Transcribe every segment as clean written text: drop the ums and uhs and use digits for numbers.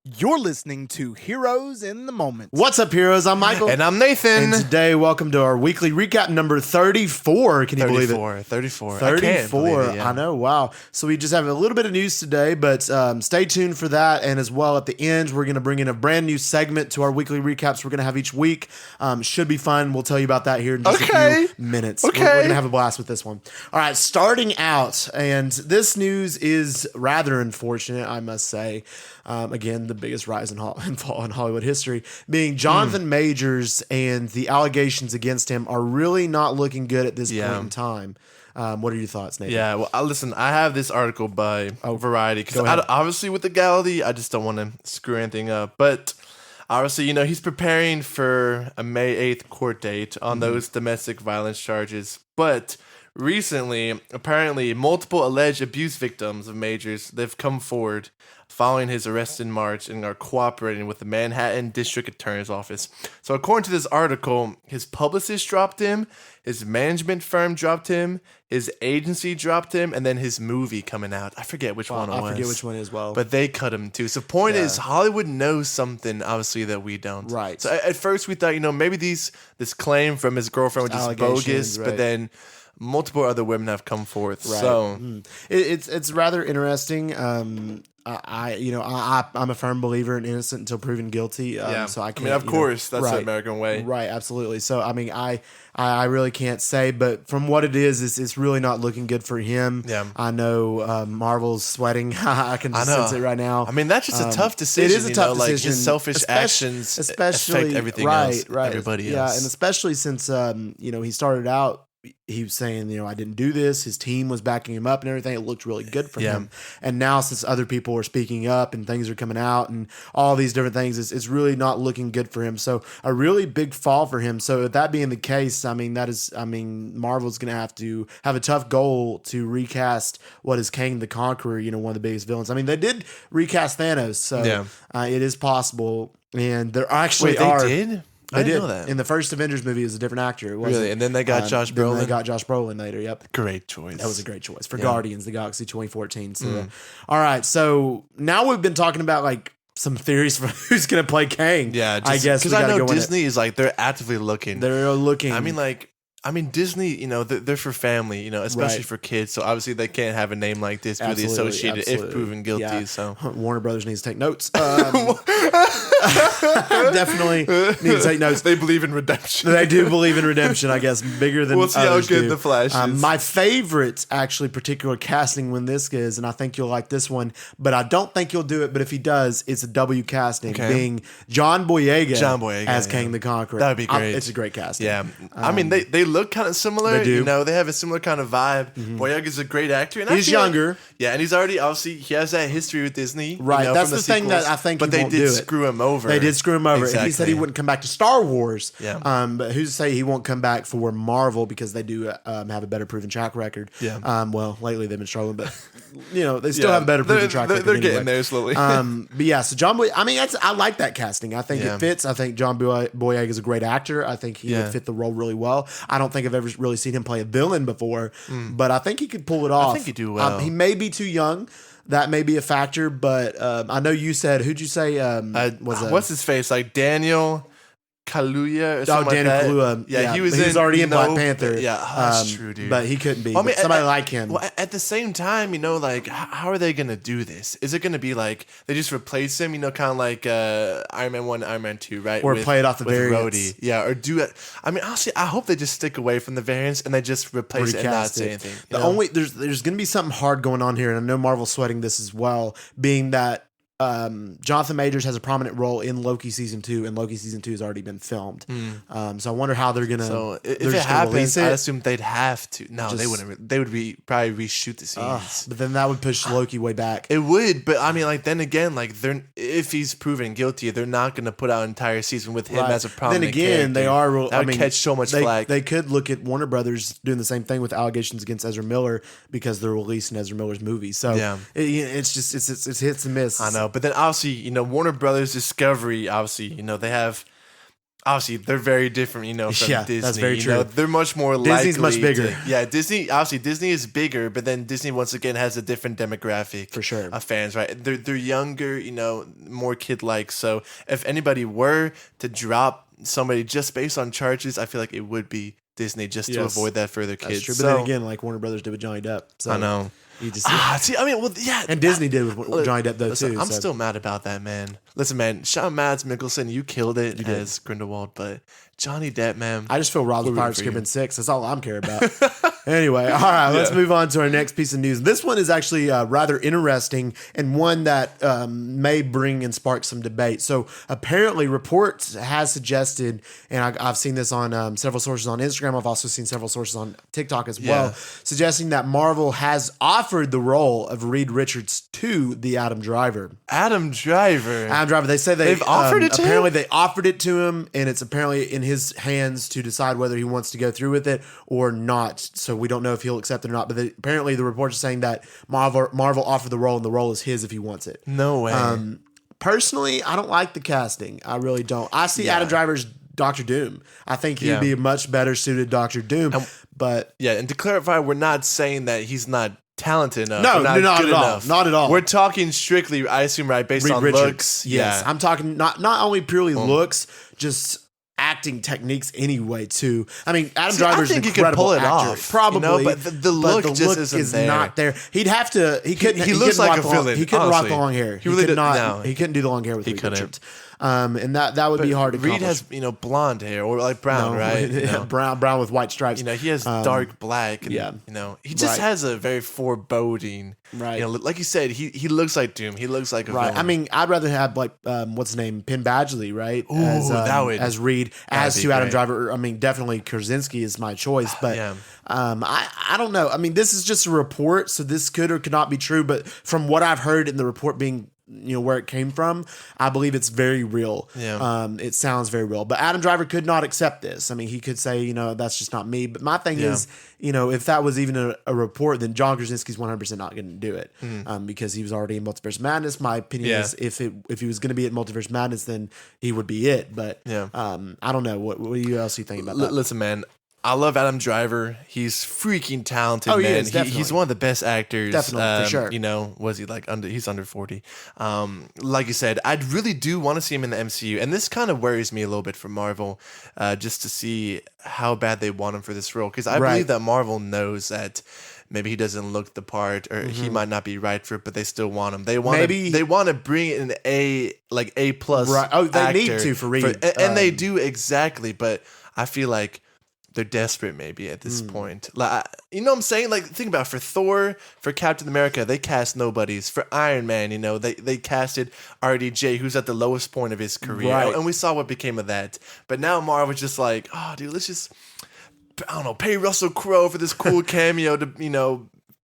You're listening to Heroes in the Moment. What's up, heroes? I'm Michael. And I'm Nathan. And today, welcome to our weekly recap number 34. Can you believe it? 34. 34. I know. Wow. So we just have a little bit of news today, but stay tuned for that. And as well, at the end, we're going to bring in a brand new segment to our weekly recaps we're going to have each week. Should be fun. We'll tell you about that here in just a few minutes. Okay. We're going to have a blast with this one. All right. Starting out, and this news is rather unfortunate, I must say. Again, the biggest rise and fall in Hollywood history, being Jonathan Majors, and the allegations against him are really not looking good at this point in time. What are your thoughts, Nathan? Yeah, well, listen, I have this article by Variety, because ahead. obviously with the legality, I just don't want to screw anything up. But obviously, he's preparing for a May 8th court date on those domestic violence charges. But recently, apparently, multiple alleged abuse victims of Majors, they've come forward following his arrest in March and are cooperating with the Manhattan District Attorney's Office. So according to this article, his publicist dropped him, his management firm dropped him, his agency dropped him, and then his movie coming out. I forget which one it was. I forget which one as well. But they cut him too. So point is, Hollywood knows something, obviously, that we don't. Right. So at first we thought, maybe this claim from his girlfriend was just bogus, right. but then multiple other women have come forth. Right. So it's rather interesting. I'm a firm believer in innocent until proven guilty. So I can't. of course, that's the American way. Right, absolutely. So I really can't say, but from what it is, it's really not looking good for him. Yeah. I know Marvel's sweating. I can just sense it right now. I mean, that's just a tough decision. It is a tough decision. Like his selfish actions affect everything else. Everybody else. Yeah, and especially since he started out. He was saying, I didn't do this. His team was backing him up and everything. It looked really good for him. And now, since other people are speaking up and things are coming out and all these different things, it's really not looking good for him. So a really big fall for him. So that being the case, Marvel's going to have a tough goal to recast what is Kang the Conqueror, one of the biggest villains. They did recast Thanos, so it is possible. And there actually They did? I didn't know that. In the first Avengers movie, it was a different actor. It really? And then they got Josh Brolin? Then they got Josh Brolin later, yep. Great choice. That was a great choice for Guardians of the Galaxy 2014. So, all right, so now we've been talking about, some theories for who's going to play Kang. Yeah, I guess. Because I know Disney is, they're actively looking. They're looking. Disney, they're for family, especially for kids. So obviously they can't have a name like this really associated if proven guilty. Yeah. So Warner Brothers needs to take notes. Definitely need to take notes. They believe in redemption. They do believe in redemption, I guess, bigger than we'll see how good The Flash is. My favorite, actually, particular casting when this is, and I think you'll like this one, but I don't think you'll do it. But if he does, it's a W casting, being John Boyega as Kang the Conqueror. That would be great. It's a great casting. Yeah, they look kind of similar. They do. They have a similar kind of vibe. Boyega's a great actor. And he's younger. And he's already, obviously, he has that history with Disney. Right, that's the thing that I think but they did screw him over. They did screw him over. Exactly. He said he wouldn't come back to Star Wars. Yeah. But who's to say he won't come back for Marvel because they do have a better proven track record. Yeah. Well, lately they've been struggling, but they still have a better proven track record. They're getting there slowly. But yeah, so John Boyega, I like that casting. I think it fits. I think John Boyega is a great actor. I think he would fit the role really well. I don't think I've ever really seen him play a villain before, but I think he could pull it off. I think he do well. He may be too young. That may be a factor, but I know you said, who'd you say what's his face? Like Daniel Kaluuya or something Daniel like that. Kaluuya. Yeah, he was already in Black Panther. Yeah, that's true, dude. But he couldn't be. Somebody like him. Well, at the same time, how are they going to do this? Is it going to be like they just replace him, kind of like Iron Man 1, Iron Man 2, right? Or play it off the variants. Rhodey. Yeah, or do it. Honestly, I hope they just stick away from the variants and they just replace it and not say anything. There's going to be something hard going on here, and I know Marvel's sweating this as well, being that Jonathan Majors has a prominent role in Loki season 2, and Loki season 2 has already been filmed. So I wonder how they're gonna. So if it happens, I assume they'd have to. No, they wouldn't. They would probably reshoot the scenes. But then that would push Loki way back. It would, but then again, if he's proven guilty, they're not gonna put out an entire season with him as a prominent. Then again, character. they are. That would catch so much flack. They could look at Warner Brothers doing the same thing with allegations against Ezra Miller because they're releasing Ezra Miller's movie. So it's just it's hits and miss. I know, but then obviously, Warner Brothers Discovery, obviously, they have obviously they're very different, from Disney. That's very true. They're much more Disney's likely much bigger. Disney is bigger, but then Disney once again has a different demographic For sure. of fans, right? They're younger, more kid-like. So if anybody were to drop somebody just based on charges, I feel like it would be Disney just to avoid that for their kids. That's true. But then again, like Warner Brothers did with Johnny Depp. So I know. You just And Disney did with Johnny Depp though too. I'm still mad about that, man. Listen, man, shout out Mads Mikkelsen, you killed it as Grindelwald, but Johnny Depp, man. I just feel robbed of Pirates of the Caribbean 6. That's all I'm care about. Anyway, all right, let's move on to our next piece of news. This one is actually rather interesting and one that may bring and spark some debate. So apparently reports has suggested, and I've seen this on several sources on Instagram. I've also seen several sources on TikTok as well, suggesting that Marvel has offered the role of Reed Richards to the Adam Driver. Adam Driver. They say they've offered it to him? Apparently they offered it to him, and it's apparently in his hands to decide whether he wants to go through with it or not. So we don't know if he'll accept it or not. But apparently the reports are saying that Marvel offered the role, and the role is his if he wants it. No way. Personally, I don't like the casting. I really don't. I see Adam Driver's Doctor Doom. I think he'd be a much better suited Doctor Doom. And to clarify, we're not saying that he's not talented enough. No, not at all. enough. Not at all. We're talking strictly, I assume, right, based on Richards, looks. Yes, I'm talking not only purely looks, just acting techniques anyway too. I mean, Adam Driver's an incredible actor. Off, probably, but the look just isn't not there. He'd have to. He couldn't. He looks like a villain. He couldn't rock the long hair. He really could not. No. He couldn't do the long hair with He Reed couldn't. Richards. And that would be hard to Reed accomplish. has blonde hair or like brown, right? brown with white stripes. He has dark black. And, he just has a very foreboding. Right. Like you said, he looks like Doom. He looks like a right. villain. I mean, I'd rather have like what's his name, Penn Badgley, right? Ooh, as Reed, as to Adam great. Driver. I mean, definitely Krasinski is my choice, but I don't know. I mean, this is just a report, so this could or could not be true. But from what I've heard in the report being where it came from, I believe it's very real. It sounds very real. But Adam Driver could not accept this. I mean, he could say, that's just not me. But my thing is, if that was even a report, then John Krasinski's 100% not going to do it because he was already in Multiverse Madness. My opinion is if he was going to be at Multiverse Madness, then he would be it. But I don't know. What do you else think about that? Listen, man. I love Adam Driver. He's freaking talented, man. He is, he's one of the best actors. Definitely, for sure. Was he like he's under 40. Like you said, I really do want to see him in the MCU. And this kind of worries me a little bit for Marvel, just to see how bad they want him for this role. Because I believe that Marvel knows that maybe he doesn't look the part or he might not be right for it, but they still want him. They want to bring in A plus. Right. Oh, they need to for Reed. And they do exactly, but I feel like they're desperate maybe at this point. Like, you know what I'm saying? Like, think about it. For Thor, for Captain America, they cast nobodies. For Iron Man, they casted RDJ, who's at the lowest point of his career. Right. And we saw what became of that. But now Marvel's just like, oh, dude, let's just, I don't know, pay Russell Crowe for this cool cameo to, be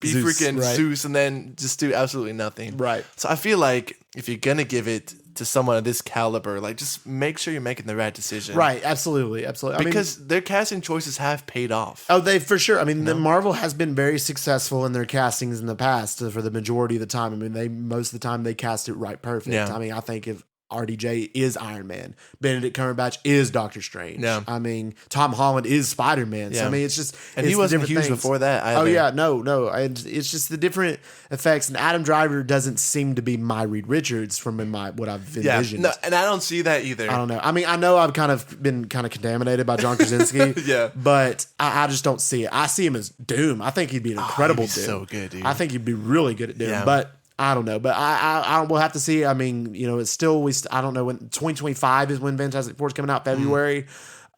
Zeus, freaking right. Zeus and then just do absolutely nothing. Right. So I feel like if you're going to give it to someone of this caliber, like just make sure you're making the right decision. Right. Absolutely. Because their casting choices have paid off. Oh, they for sure. I mean, the Marvel has been very successful in their castings in the past for the majority of the time. I mean, most of the time they cast it right perfect. Yeah. I mean, I think if RDJ is Iron Man, Benedict Cumberbatch is Doctor Strange. Yeah. I mean, Tom Holland is Spider-Man. So I mean, it's just he wasn't huge before that either. Oh yeah, no. It's just the different effects. And Adam Driver doesn't seem to be my Reed Richards from what I've envisioned. No, and I don't see that either. I don't know. I mean, I know I've been contaminated by John Krasinski. But I just don't see it. I see him as Doom. I think he'd be an incredible Doom. So good, dude. I think he'd be really good at Doom. Yeah. But I don't know, but I will have to see. I mean, it's still I don't know when 2025 is when Fantastic Four is coming out, February.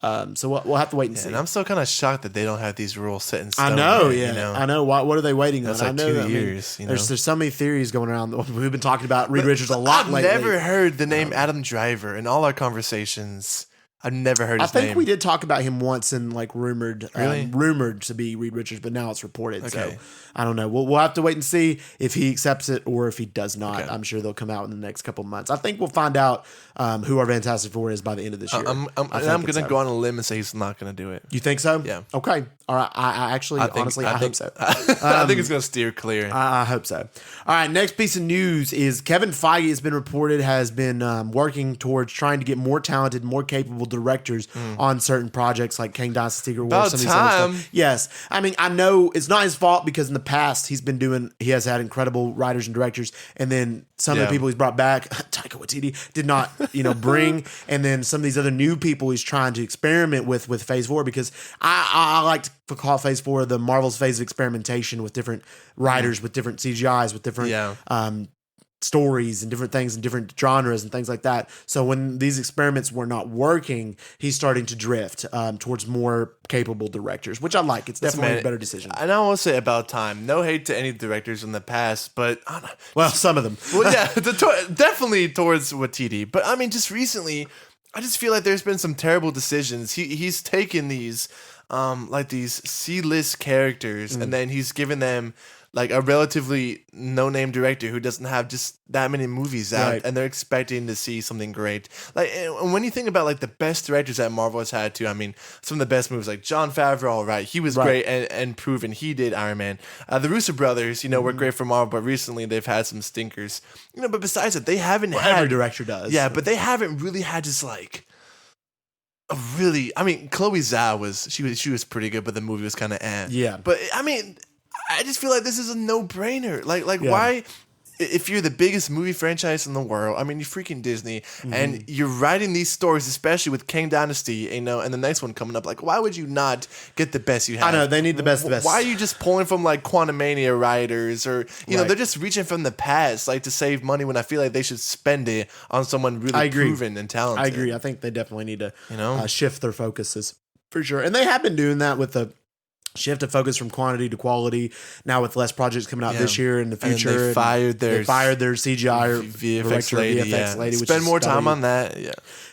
So we'll have to wait and see. And I'm still kind of shocked that they don't have these rules set in stone. I know, yet, I know. What are they waiting That's on? like I know 2 years. There's so many theories going around. We've been talking about Reed Richards a lot lately. I've never heard the name Adam Driver in all our conversations. I've never heard his name. I think we did talk about him once in rumored to be Reed Richards, but now it's reported. Okay. So I don't know. We'll have to wait and see if he accepts it or if he does not. Okay. I'm sure they'll come out in the next couple of months. I think we'll find out who our Fantastic Four is by the end of this year. I'm going to go on a limb and say he's not going to do it. You think so? Yeah. Okay. All right. I actually, honestly, I hope so. I think it's going to steer clear. I hope so. All right. Next piece of news is Kevin Feige has been reported has been working towards trying to get more talented, more capable directors on certain projects like Kang Dynasty Secret Wars. About Some of these other time. stuff. Yes. I mean, I know it's not his fault because in the past he has had incredible writers and directors, and then some of the people he's brought back, Taika Waititi, did not, bring, and then some of these other new people he's trying to experiment with Phase 4, because I like to call Phase 4 the Marvel's phase of experimentation with different writers, with different CGIs, with different stories and different things and different genres and things like that. So when these experiments were not working, he's starting to drift towards more capable directors, which I like. It's definitely a better decision. And I will say about time. No hate to any directors in the past, but well, some of them. Well, yeah, definitely towards Waititi. But I mean, just recently, I just feel like there's been some terrible decisions. He's taken these like these C-list characters, and then he's given them like a relatively no-name director who doesn't have just that many movies out, and they're expecting to see something great. Like, and when you think about like the best directors that Marvel has had too, I mean, some of the best movies, like Jon Favreau, right? He was great and proven. He did Iron Man. The Russo brothers, were great for Marvel, but recently they've had some stinkers. But besides that, they haven't had every director does. Yeah, but they haven't really had just like a really. I mean, Chloe Zhao she was pretty good, but the movie was kind of Yeah, but I mean, I just feel like this is a no-brainer. Like why, if you're the biggest movie franchise in the world, I mean, you're freaking Disney, and you're writing these stories, especially with Kang Dynasty, and the next one coming up, like, why would you not get the best you have? I know, they need the best. Why are you just pulling from, like, Quantumania writers, or, they're just reaching from the past, like, to save money, when I feel like they should spend it on someone really proven and talented. I agree. I think they definitely need to shift their focuses, for sure. And they have been doing that with the shift of focus from quantity to quality. Now with less projects coming out this year in the future, and they fired their CGI VFX lady. Spend more time on that,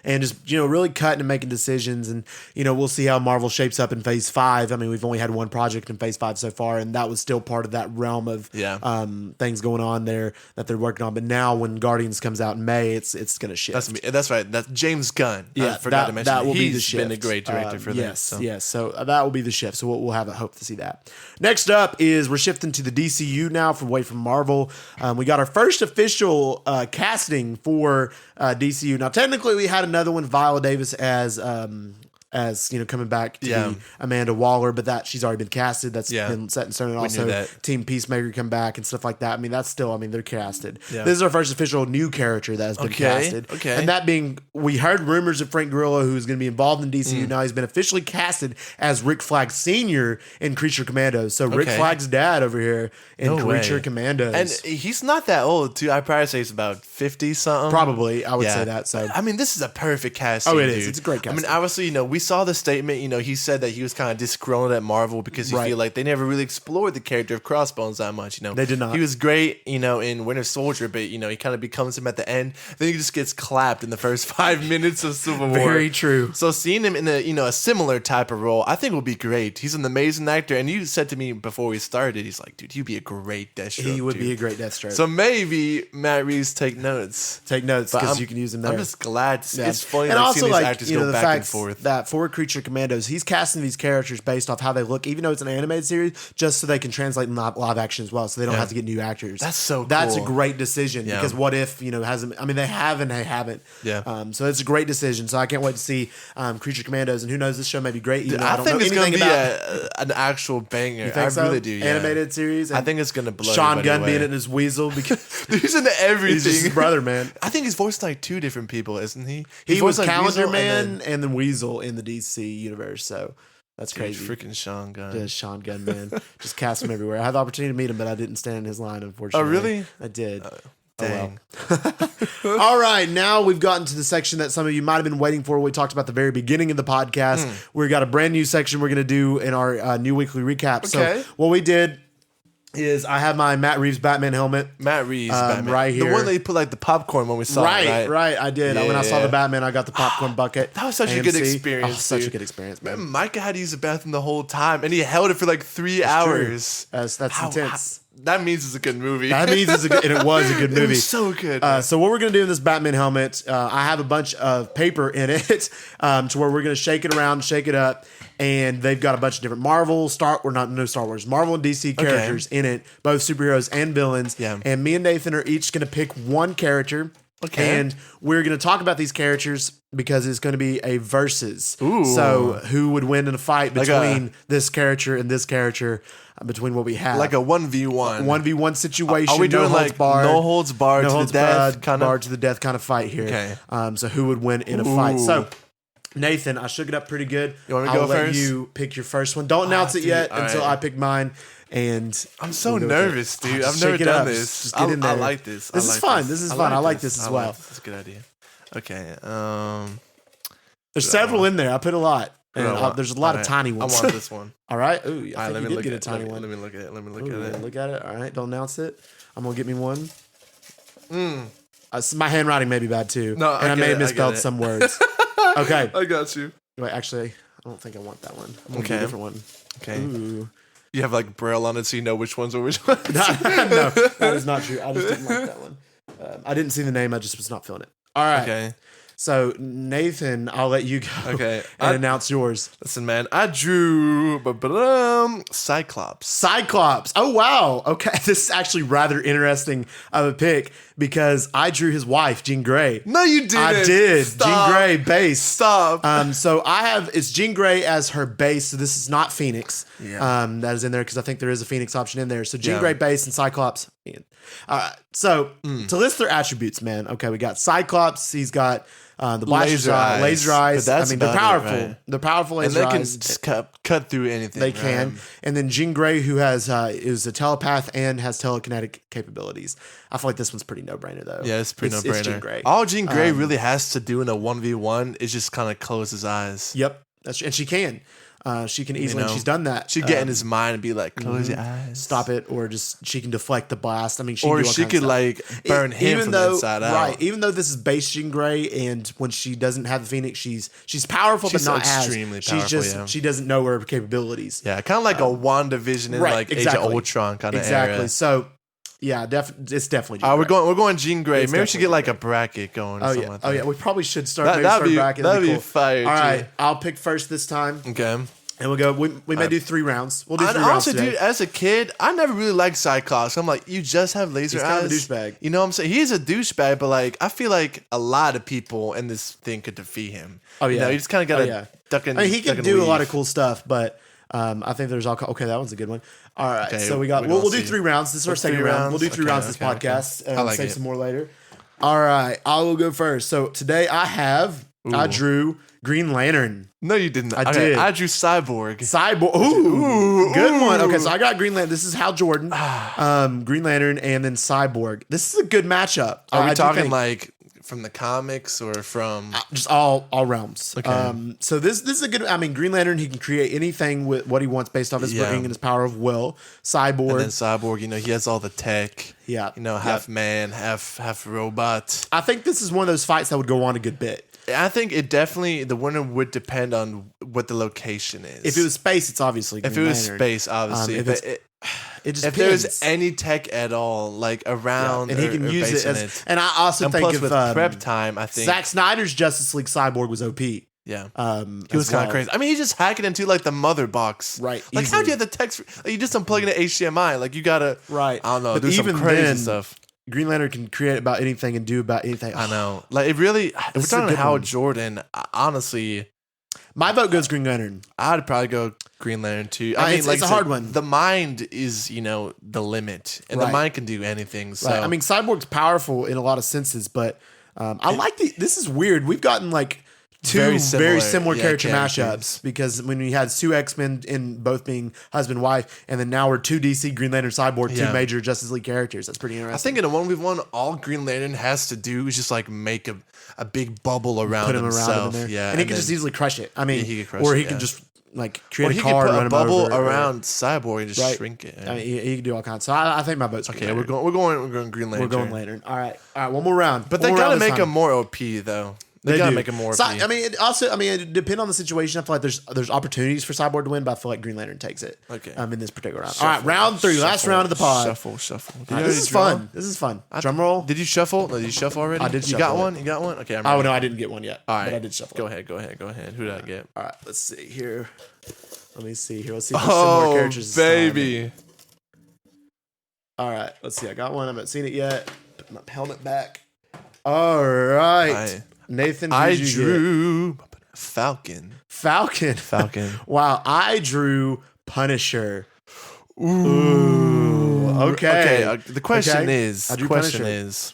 and just really cutting and making decisions. And we'll see how Marvel shapes up in Phase 5. I mean, we've only had one project in Phase 5 so far, and that was still part of that realm of things going on there that they're working on. But now when Guardians comes out in May, it's going to shift. That's right. That's James Gunn. Yeah, I forgot to mention that will be the shift. He's been a great director for this. Yes. So that will be the shift. So we'll have hope to see that. Next up is we're shifting to the DCU now away from Marvel. We got our first official casting for DCU. Now, technically, we had another one, Viola Davis as coming back to be Amanda Waller, but that she's already been casted. That's been set in stone. And also Team Peacemaker come back and stuff like that. I mean, that's still, they're casted. Yeah. This is our first official new character that has been casted. Okay. And that being, we heard rumors of Frank Grillo, who's going to be involved in DCU. Now he's been officially casted as Rick Flag Sr. in Creature Commandos. So Rick Flag's dad over here in Creature Commandos. And he's not that old, too. I'd probably say he's about 50 something. Probably, I would say that. So I mean, this is a perfect casting. Oh, it is. Dude. It's a great casting. I mean, obviously, we saw the statement, he said that he was kind of disgruntled at Marvel because he feel like they never really explored the character of Crossbones that much, They did not. He was great, in Winter Soldier, but, he kind of becomes him at the end. Then he just gets clapped in the first 5 minutes of Civil War. Very true. So seeing him in a similar type of role, I think will be great. He's an amazing actor. And you said to me before we started, he's like, dude, you'd be a great Deathstroke. He would be a great Deathstroke. So maybe Matt Reeves take notes. Because you can use him there. I'm just glad. It's funny and also, seeing these actors go the back fact and forth. That for Creature Commandos, he's casting these characters based off how they look, even though it's an animated series, just so they can translate in live action as well, so they don't have to get new actors. That's so cool. That's a great decision because what if, hasn't, they have and they haven't. Yeah. So it's a great decision. So I can't wait to see Creature Commandos, and who knows, this show may be great. I think it's going to be an actual banger. You think really do. Yeah. Animated series. I think it's going to blow Sean Gunn away. being in his Weasel because he's into everything. He's just his brother, man. I think he's voiced like two different people, isn't he? He was Calendar Man and then Weasel in the DC universe. So that's crazy. Freaking Sean Gunn. Just Sean Gunn, man. Just cast him everywhere. I had the opportunity to meet him, but I didn't stand in his line, unfortunately. Oh, really? I did. Dang. Well. All right, now we've gotten to the section that some of you might have been waiting for. We talked about the very beginning of the podcast. We've got a brand new section we're going to do in our new weekly recap. Okay. So what we did is I have my Matt Reeves Batman helmet. Matt Reeves Batman. Right here. The one that you put like the popcorn when we saw it, right. I did. When I saw the Batman, I got the popcorn bucket. That was such a good experience. Such a good experience, man. Micah had to use the bathroom the whole time, and he held it for like 3 hours. That's intense. That means it's a good movie. That means it's a good, and it was a good movie. It was so good. So what we're going to do in this Batman helmet, I have a bunch of paper in it to where we're going to shake it around, shake it up, and they've got a bunch of different Marvel, Star Wars, Marvel and DC characters in it, both superheroes and villains. Yeah. And me and Nathan are each going to pick one character Okay. And we're going to talk about these characters because it's going to be a versus. Ooh. So who would win in a fight Like between this character and this character, between what we have. Like a 1v1. 1v1 situation. Are we doing no holds like barred, no holds barred to the death kind barred to the death kind of fight here. Okay. So who would win in a fight? Ooh. So Nathan, I shook it up pretty good. You want me to I'll go let first? you pick your first one. Don't announce it dude, yet all until right. I pick mine. And I'm so we'll go with it. nervous, dude. Just I've never shake it done up. this. Just get in there. I like this. This is fun. This is fun. I like this as well. This is a good idea. Okay. There's several in there. I put a lot. And What do I want? there's a lot of All right. tiny ones. I want this one. All right. Ooh, I All right, think you did get a tiny one. Let me look at it. Let me look Ooh, at it. look at it. All right. Don't announce it. I'm going to get me one. My handwriting may be bad too. No, and I may have misspelled some words. Okay. I got you. Wait, actually, I don't think I want that one. I'm going to Okay. get a different one. Okay. Ooh. You have like braille on it, so you know which ones are which ones. No, that is not true. I just didn't like that one. I didn't see the name. I just was not feeling it. All right. Okay. So, Nathan, I'll let you go Okay. and announce yours. Listen, man. I drew Cyclops. Cyclops. Oh, wow. Okay. This is actually rather interesting of a pick because I drew his wife, Jean Grey. No, you didn't. I did. Stop. Jean Grey base. Stop. So I have it's Jean Grey as her base. So this is not Phoenix. Yeah. That is in there because I think there is a Phoenix option in there. So Jean Yeah. Grey base and Cyclops. So to list their attributes, man. Okay, we got Cyclops. He's got the Laser eyes. laser eyes. But that's I mean, they're about it, powerful. right? They're powerful And laser they can eyes. just cut through anything. They can. right? And then Jean Grey, who has is a telepath and has telekinetic capabilities. I feel like this one's pretty no-brainer, though. Yeah, it's pretty It's no-brainer. Jean Grey. All Jean Grey really has to do in a 1v1 is just kind of close his eyes. Yep. And she can. She can easily. know, and she's done that. She'd get in his mind and be like, close your eyes. Stop it, or just she can deflect the blast. I mean, she Or can do all she kinds could of like burn him even from though, the inside out. Right. Even though this is base Jean Grey, and when she doesn't have the Phoenix, she's powerful, She's but not extremely as. powerful, She's just yeah. she doesn't know her capabilities. Yeah, kind of like a WandaVision in right, like Age exactly. of Ultron kind of Exactly. era. So, yeah, it's definitely. Jean We're Grey. going Jean Grey. It's Maybe we should definitely get like a bracket going. Or Oh something yeah. like Oh that. yeah. We probably should start. That'd be bracket. that'd be cool. fire. All too. right, I'll pick first this time, Okay. and we'll go. We may do 3 rounds. We'll do 3 And rounds honestly, today. dude, as a kid, I never really liked Cyclops. I'm like, you just have laser He's eyes. kind of a douchebag. You know what I'm saying? He's a douchebag, but like, I feel like a lot of people in this thing could defeat him. Oh yeah, You know, you just kind of got to duck and I mean, he duck can and do a lot weave. of cool stuff, but I think there's all. Okay, that one's a good one. All right, Okay, so we got. we're We'll gonna do see. 3 rounds. This is our second 3 round. We'll do rounds? 3 Okay, rounds this okay, podcast. I like save it. some more later. All right, I will go first. So today I drew Green Lantern. No, you didn't. I Okay, did. I drew Cyborg. Cyborg. Ooh, good one. Okay, so I got Green Lantern. This is Hal Jordan, Green Lantern, and then Cyborg. This is a good matchup. Are I we do talking think. like from the comics or from? Just all realms. Okay. So this is a good. I mean, Green Lantern, he can create anything with what he wants based off his Yeah. brain and his power of will. Cyborg, And then Cyborg, you know, he has all the tech. yeah, You know, half man, half robot. I think this is one of those fights that would go on a good bit. I think it definitely the winner would depend on what the location is. If it was space, it's obviously Green if it was Lantern. space, obviously. if but it's- it just if depends. there's any tech at all, like around, and he can or use it based on as. And I also and think plus if with prep time, I think Zack Snyder's Justice League Cyborg was OP. yeah, He he was kind of crazy. I mean, he just hacked it into like the mother box, Right, Like, how easily. do you have the text? Like, you just unplug it to HDMI. Like, you gotta, Right. I don't know, But do some even crazy then, stuff. Green Lantern can create about anything and do about anything. I know. Like, it really. If we're This is a talking good Hal one. Jordan, honestly, My vote goes Green Lantern. I'd probably go Green Lantern too. It's like a I hard said, one. The mind is, the limit, and the Right. mind can do anything. So Right. I mean, Cyborg's powerful in a lot of senses, but I like this is weird. We've gotten like 2 Very very similar, similar yeah, character characters. mashups because when we had 2 X-Men in both being husband and wife, and then now we're 2 DC Green Lantern Cyborg, 2 Yeah. major Justice League characters. That's pretty I interesting. think in a 1v1, all Green Lantern has to do is just like make a big bubble around Put him himself. around him in there. Yeah, and he can just then- easily crush it. I mean, Yeah, he could crush or it, he can yeah. just like or create he a can car put and run a him bubble over, or- around Cyborg and just Right. shrink it. I mean, he can do all kinds. So I think my vote's Green Okay, Lantern. we're going Green Lantern. We're going Lantern. All right, one more round. But One they more gotta round this make time. him more OP though. They gotta do. make him more OP. I mean, it depends on the situation. I feel like there's opportunities for Cyborg to win, but I feel like Green Lantern takes it. Okay. In this particular round. Shuffle, all right, round 3, last shuffle, round of the pod. Shuffle. All right, this is fun. This is fun. Drum roll. Did you shuffle? No, did you shuffle already? I did You got shuffle one? You got one? Okay, I'm Oh ready. no, I didn't get one yet. All right. but I did shuffle. Go ahead. Who did I get? All right, let's see here. Let me see here. Let's see if there's similar Oh, characters. this time. baby. All right, let's see. I got one. I haven't seen it yet. Put my helmet back. All right. Nathan, I who'd you get? drew Falcon. Falcon. Wow. I drew Punisher. Ooh. Okay. Okay. The question Okay. is. I drew Question Punisher. is.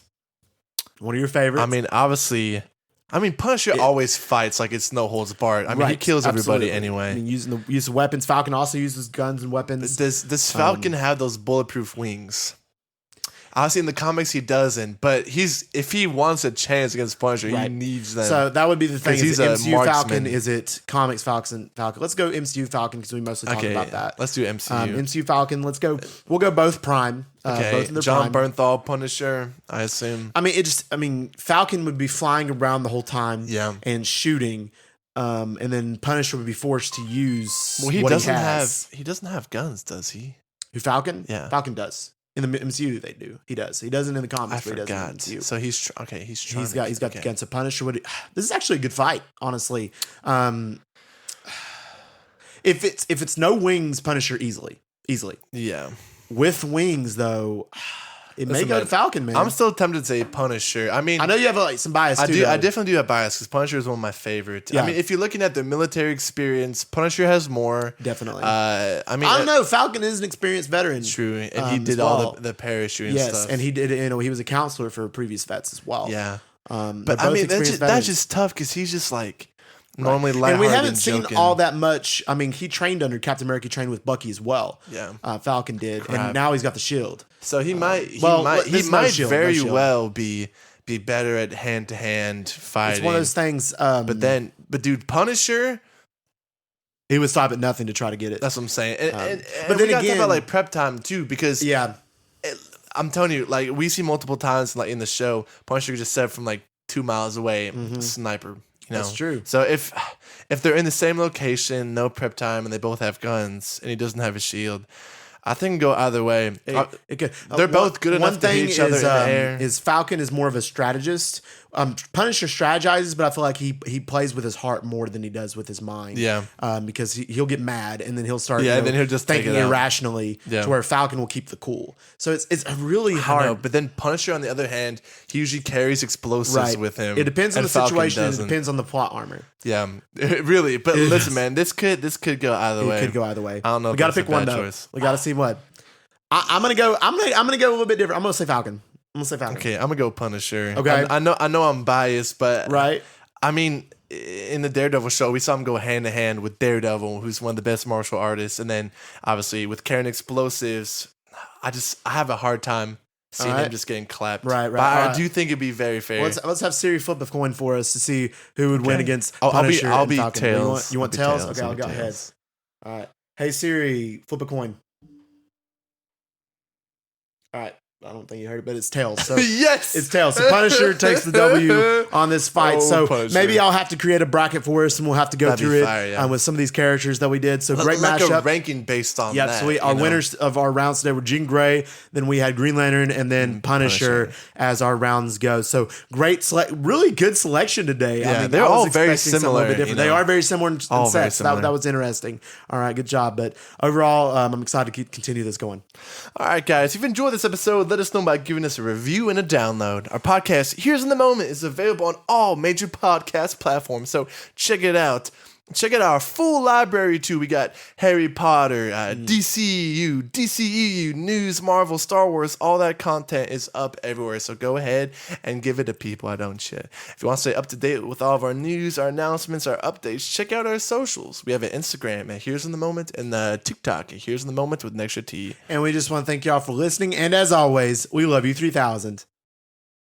One of your favorites. I mean, obviously. Punisher always fights like it's no holds barred. I mean, he Right, kills everybody absolutely. anyway. I mean, using the use of weapons. Falcon also uses guns and weapons. Does Falcon have those bulletproof wings? Obviously, in the comics, he doesn't. But if he wants a chance against Punisher, he needs them. So that would be the thing. Is he's it a MCU marksman. Falcon? Is it comics Falcon? Let's go MCU Falcon because we mostly talked about that. Let's do MCU. MCU Falcon. Let's go. We'll go both Prime. Okay, Both in their John prime. Bernthal, Punisher, I assume. Falcon would be flying around the whole time. Yeah. And shooting. And then Punisher would be forced to use. Well, he what doesn't has. he doesn't have guns, does he? Who, Falcon? Yeah. Falcon does. In the MCU, they do. He does. He doesn't in the comics, I but he does forgot. in the MCU. So he's trying. He's got the guns. So Punisher would. This is actually a good fight, honestly. If it's no wings, Punisher easily. Yeah. With wings, though, it may Listen, go man, to Falcon, man. I'm still tempted to say Punisher. I mean, I know you have some bias. I too, do. though. I definitely do have bias because Punisher is one of my favorites. Yeah. I mean, if you're looking at the military experience, Punisher has more. Definitely. I don't know. Falcon is an experienced veteran. True, and he did as well. all the parachute and stuff. and he did. He was a counselor for previous vets as well. Yeah. But But I mean, that's just tough because he's just like normally lighthearted and we haven't and seen joking. all that much. I mean, he trained under Captain America. He trained with Bucky as well. Yeah. Falcon did, Crap. and now he's got the shield. So he might there's no shield, very no shield. well be better at hand to hand fighting. It's one of those things. But dude, Punisher. He would stop at nothing to try to get it. That's what I'm saying. And but we then got to talk again- about like prep time too, because Yeah, I'm telling you, like we see multiple times like in the show, Punisher just said from like 2 miles away, sniper. You know? That's true. So if they're in the same location, no prep time, and they both have guns, and he doesn't have a shield, I think it can go either way. it could. They're both good enough one to hit thing each other in the air. Is Falcon is more of a strategist. Punisher strategizes, but I feel like he plays with his heart more than he does with his mind. Yeah. Because he'll get mad and then he'll start. Yeah, and then he'll just take thinking it out. irrationally. Yeah. To where Falcon will keep the cool. So it's really I hard. know, but then Punisher, on the other hand, he usually carries explosives with him. It depends on and the Falcon situation. And it doesn't. depends on the plot armor. Yeah, really. But listen, man, this could go either way. It could go either way. I don't know. We if got to that's a pick one bad though. choice. We got to see what. I'm gonna go. I'm gonna go a little bit different. I'm gonna say Falcon. Okay, I'm gonna go Punisher. Okay. I know I'm biased, but Right. I mean, in the Daredevil show, we saw him go hand to hand with Daredevil, who's one of the best martial artists, and then obviously with carrying explosives, I have a hard time seeing him just getting clapped. Right. But I All do think it'd be very fair. Let's have Siri flip a coin for us to see who would win against I'll be Punisher and Falcon. tails. You want I'll be tails? tails. Okay, I'll I'll be go tails. heads. All right. Hey Siri, flip a coin. All right. I don't think you heard it, but it's tails. So Yes, it's tails. So Punisher takes the W on this fight. Oh, So Punisher. maybe I'll have to create a bracket for us, and we'll have to go That'd be through fire, it yeah. with some of these characters that we did. So great like a mashup. ranking based on Yep. that. So our winners of our rounds today were Jean Grey. Then we had Green Lantern, and then Punisher as our rounds go. So really good selection today. Yeah, I mean, they're I was all very expecting something a little bit similar, different. you They know. are very similar in All very sets. similar. That was interesting. All right, good job. But overall, I'm excited to continue this going. All right, guys, if you've enjoyed this episode, let us know by giving us a review and a download. Our podcast, Here's in the Moment, is available on all major podcast platforms, so check it out. Check out our full library, too. We got Harry Potter, DCEU, news, Marvel, Star Wars. All that content is up everywhere, so go ahead and give it to people. I don't shit. If you want to stay up to date with all of our news, our announcements, our updates, check out our socials. We have an Instagram at Here's in the Moment and TikTok at Here's in the Moment with an extra T. And we just want to thank y'all for listening. And as always, we love you 3000.